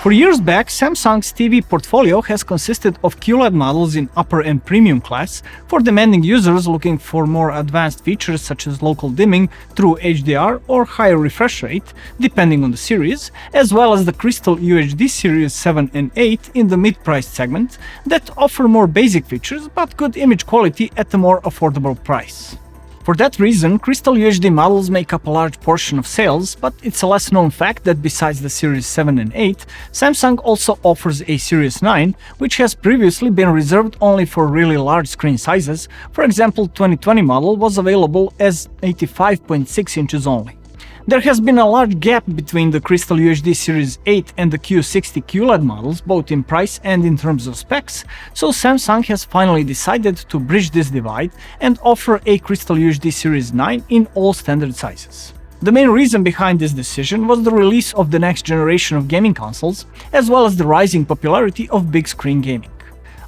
For years back, Samsung's TV portfolio has consisted of QLED models in upper and premium class for demanding users looking for more advanced features such as local dimming through HDR or higher refresh rate, depending on the series, as well as the Crystal UHD series 7 and 8 in the mid-priced segment that offer more basic features but good image quality at a more affordable price. For that reason, Crystal UHD models make up a large portion of sales, but it's a less known fact that besides the Series 7 and 8, Samsung also offers a Series 9, which has previously been reserved only for really large screen sizes. For example, 2020 model was available as 85.6 inches only. There has been a large gap between the Crystal UHD Series 8 and the Q60 QLED models, both in price and in terms of specs, so Samsung has finally decided to bridge this divide and offer a Crystal UHD Series 9 in all standard sizes. The main reason behind this decision was the release of the next generation of gaming consoles, as well as the rising popularity of big screen gaming.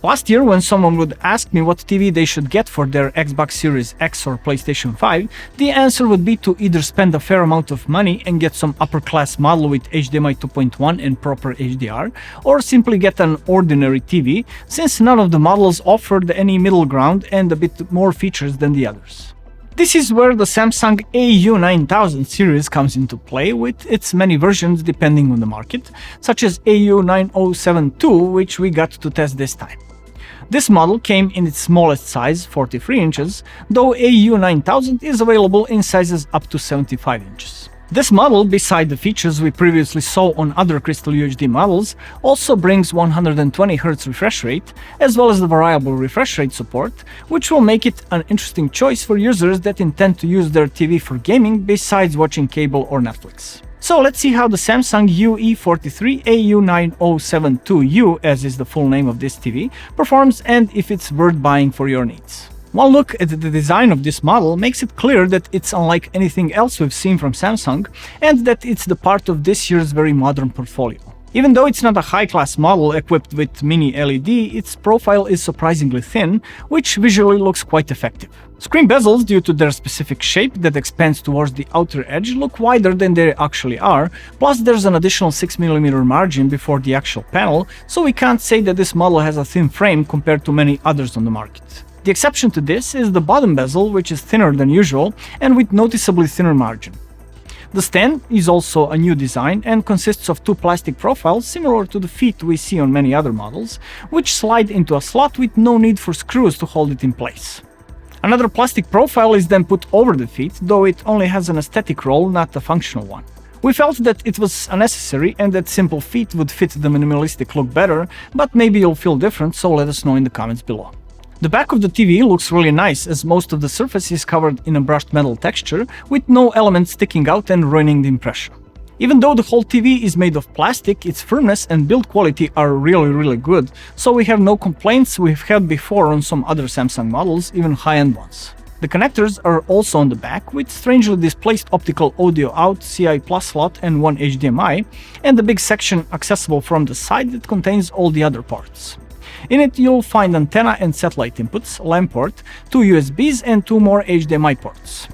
Last year, when someone would ask me what TV they should get for their Xbox Series X or PlayStation 5, the answer would be to either spend a fair amount of money and get some upper-class model with HDMI 2.1 and proper HDR, or simply get an ordinary TV, since none of the models offered any middle ground and a bit more features than the others. This is where the Samsung AU9000 series comes into play, with its many versions depending on the market, such as AU9000 II, which we got to test this time. This model came in its smallest size, 43 inches, though AU9000 is available in sizes up to 75 inches. This model, beside the features we previously saw on other Crystal UHD models, also brings 120Hz refresh rate, as well as the variable refresh rate support, which will make it an interesting choice for users that intend to use their TV for gaming besides watching cable or Netflix. So let's see how the Samsung UE43 AU9072U, as is the full name of this TV, performs and if it's worth buying for your needs. One look at the design of this model makes it clear that it's unlike anything else we've seen from Samsung, and that it's the part of this year's very modern portfolio. Even though it's not a high-class model equipped with mini LED, its profile is surprisingly thin, which visually looks quite effective. Screen bezels, due to their specific shape that expands towards the outer edge, look wider than they actually are, plus there's an additional 6mm margin before the actual panel, so we can't say that this model has a thin frame compared to many others on the market. The exception to this is the bottom bezel, which is thinner than usual and with noticeably thinner margin. The stand is also a new design and consists of two plastic profiles similar to the feet we see on many other models, which slide into a slot with no need for screws to hold it in place. Another plastic profile is then put over the feet, though it only has an aesthetic role, not a functional one. We felt that it was unnecessary and that simple feet would fit the minimalistic look better, but maybe you'll feel different, so let us know in the comments below. The back of the TV looks really nice, as most of the surface is covered in a brushed metal texture, with no elements sticking out and ruining the impression. Even though the whole TV is made of plastic, its firmness and build quality are really good, so we have no complaints we've had before on some other Samsung models, even high-end ones. The connectors are also on the back, with strangely displaced optical audio out, CI Plus slot and one HDMI, and a big section accessible from the side that contains all the other ports. In it you'll find antenna and satellite inputs, LAN port, two USBs and two more HDMI ports.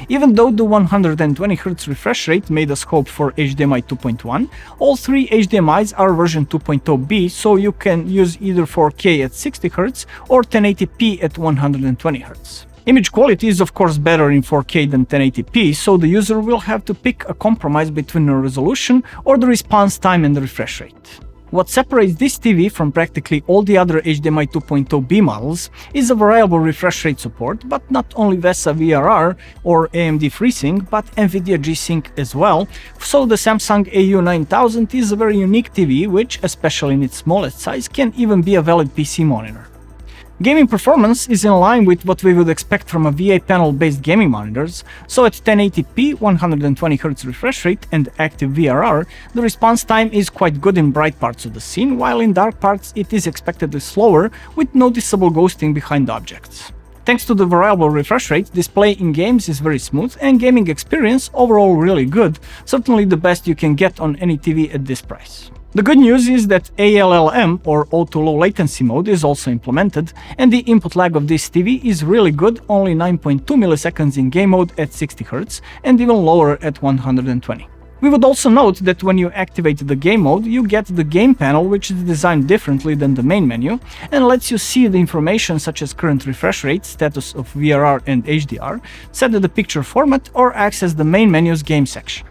Even though the 120Hz refresh rate made us hope for HDMI 2.1, all three HDMIs are version 2.0B, so you can use either 4K at 60Hz or 1080p at 120Hz. Image quality is of course better in 4K than 1080p, so the user will have to pick a compromise between the resolution or the response time and the refresh rate. What separates this TV from practically all the other HDMI 2.0B models is a variable refresh rate support, but not only VESA VRR or AMD FreeSync, but NVIDIA G-Sync as well, so the Samsung AU9000 is a very unique TV which, especially in its smallest size, can even be a valid PC monitor. Gaming performance is in line with what we would expect from a VA panel-based gaming monitors, so at 1080p, 120Hz refresh rate and active VRR, the response time is quite good in bright parts of the scene, while in dark parts it is expectedly slower, with noticeable ghosting behind objects. Thanks to the variable refresh rate, display in games is very smooth and gaming experience overall really good, certainly the best you can get on any TV at this price. The good news is that ALLM, or auto low latency mode, is also implemented, and the input lag of this TV is really good, only 9.2 milliseconds in game mode at 60Hz and even lower at 120. We would also note that when you activate the game mode, you get the game panel, which is designed differently than the main menu and lets you see the information such as current refresh rate, status of VRR and HDR, set the picture format, or access the main menu's game section.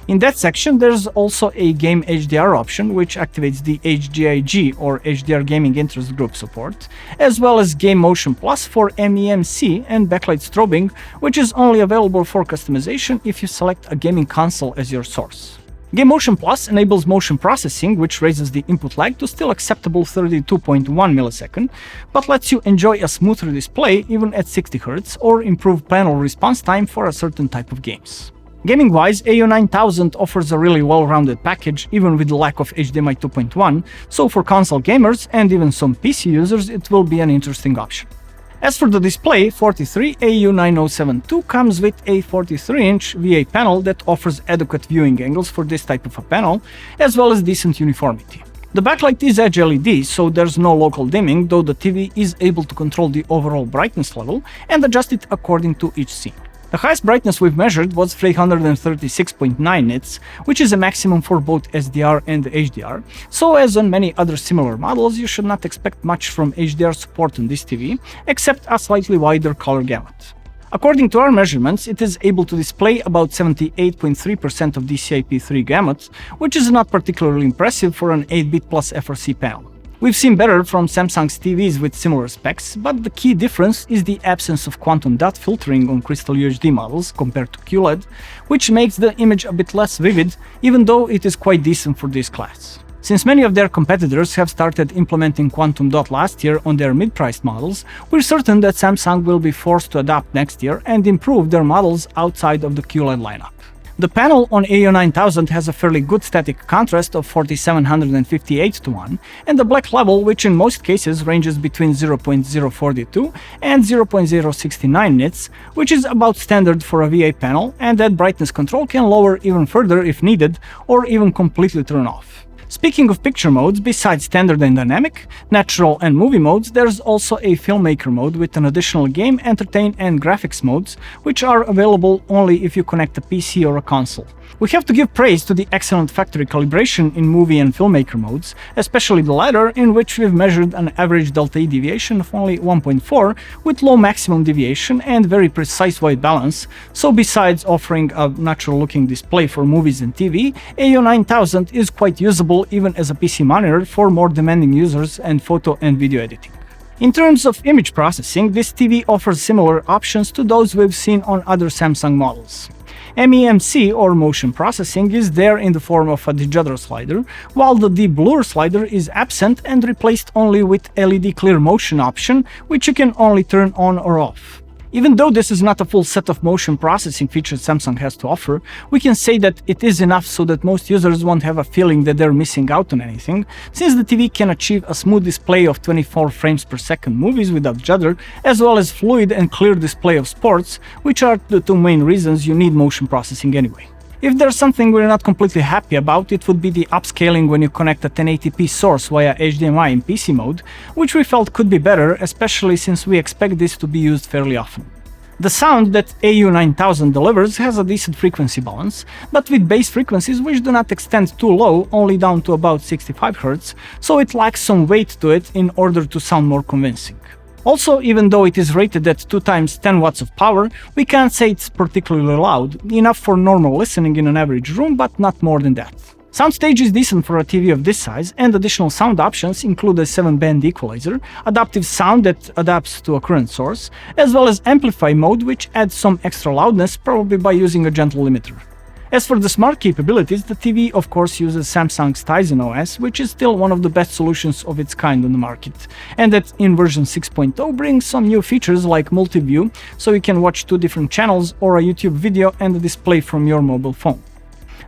In that section, there's also a Game HDR option, which activates the HGIG or HDR Gaming Interest Group support, as well as Game Motion Plus for MEMC and backlight strobing, which is only available for customization if you select a gaming console as your source. Game Motion Plus enables motion processing, which raises the input lag to still acceptable 32.1 millisecond, but lets you enjoy a smoother display even at 60 Hz or improve panel response time for a certain type of games. Gaming-wise, AU9000 offers a really well-rounded package, even with the lack of HDMI 2.1, so for console gamers and even some PC users it will be an interesting option. As for the display, 43 AU9000 II comes with a 43-inch VA panel that offers adequate viewing angles for this type of a panel, as well as decent uniformity. The backlight is Edge LED, so there's no local dimming, though the TV is able to control the overall brightness level and adjust it according to each scene. The highest brightness we've measured was 336.9 nits, which is a maximum for both SDR and HDR, so as on many other similar models, you should not expect much from HDR support on this TV, except a slightly wider color gamut. According to our measurements, it is able to display about 78.3% of DCI-P3 gamut, which is not particularly impressive for an 8-bit plus FRC panel. We've seen better from Samsung's TVs with similar specs, but the key difference is the absence of quantum dot filtering on Crystal UHD models compared to QLED, which makes the image a bit less vivid, even though it is quite decent for this class. Since many of their competitors have started implementing quantum dot last year on their mid-priced models, we're certain that Samsung will be forced to adapt next year and improve their models outside of the QLED lineup. The panel on AU9000 has a fairly good static contrast of 4758:1, and the black level, which in most cases ranges between 0.042 and 0.069 nits, which is about standard for a VA panel, and that brightness control can lower even further if needed, or even completely turn off. Speaking of picture modes, besides standard and dynamic, natural and movie modes, there's also a filmmaker mode with an additional game, entertain and graphics modes, which are available only if you connect a PC or a console. We have to give praise to the excellent factory calibration in movie and filmmaker modes, especially the latter, in which we've measured an average delta E deviation of only 1.4 with low maximum deviation and very precise white balance, so besides offering a natural looking display for movies and TV, AU9000 is quite usable even as a PC monitor for more demanding users and photo and video editing. In terms of image processing, this TV offers similar options to those we've seen on other Samsung models. MEMC or motion processing is there in the form of a de-judder slider, while the de-blur slider is absent and replaced only with LED clear motion option, which you can only turn on or off. Even though this is not a full set of motion processing features Samsung has to offer, we can say that it is enough so that most users won't have a feeling that they're missing out on anything, since the TV can achieve a smooth display of 24 frames per second movies without judder, as well as fluid and clear display of sports, which are the two main reasons you need motion processing anyway. If there's something we're not completely happy about, it would be the upscaling when you connect a 1080p source via HDMI in PC mode, which we felt could be better, especially since we expect this to be used fairly often. The sound that AU9000 delivers has a decent frequency balance, but with bass frequencies which do not extend too low, only down to about 65 Hz, so it lacks some weight to it in order to sound more convincing. Also, even though it is rated at 2 times 10 watts of power, we can't say it's particularly loud, enough for normal listening in an average room, but not more than that. Soundstage is decent for a TV of this size, and additional sound options include a 7-band equalizer, adaptive sound that adapts to a current source, as well as amplify mode, which adds some extra loudness, probably by using a gentle limiter. As for the smart capabilities, the TV of course uses Samsung's Tizen OS, which is still one of the best solutions of its kind on the market, and that in version 6.0 brings some new features like multi-view, so you can watch 2 different channels or a YouTube video and a display from your mobile phone.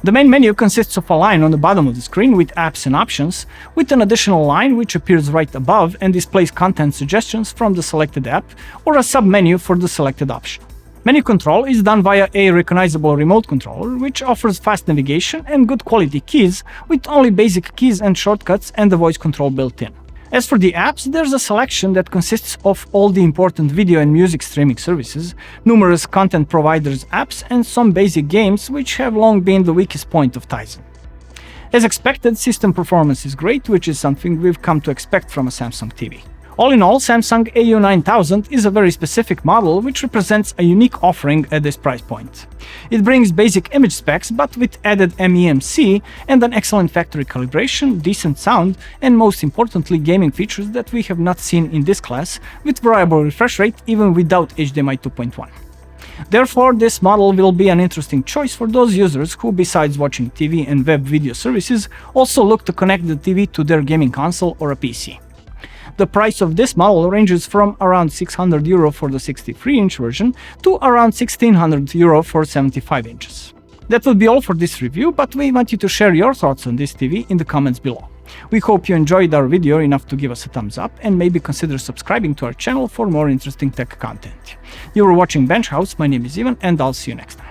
The main menu consists of a line on the bottom of the screen with apps and options, with an additional line which appears right above and displays content suggestions from the selected app, or a sub-menu for the selected option. Menu control is done via a recognizable remote controller, which offers fast navigation and good quality keys, with only basic keys and shortcuts and the voice control built in. As for the apps, there's a selection that consists of all the important video and music streaming services, numerous content providers' apps, and some basic games, which have long been the weakest point of Tizen. As expected, system performance is great, which is something we've come to expect from a Samsung TV. All in all, Samsung AU9000 is a very specific model which represents a unique offering at this price point. It brings basic image specs but with added MEMC and an excellent factory calibration, decent sound, and most importantly gaming features that we have not seen in this class, with variable refresh rate even without HDMI 2.1. Therefore, this model will be an interesting choice for those users who, besides watching TV and web video services, also look to connect the TV to their gaming console or a PC. The price of this model ranges from around €600 for the 63-inch version to around €1,600 for 75 inches. That will be all for this review, but we want you to share your thoughts on this TV in the comments below. We hope you enjoyed our video enough to give us a thumbs up and maybe consider subscribing to our channel for more interesting tech content. You were watching Bench House, my name is Ivan, and I'll see you next time.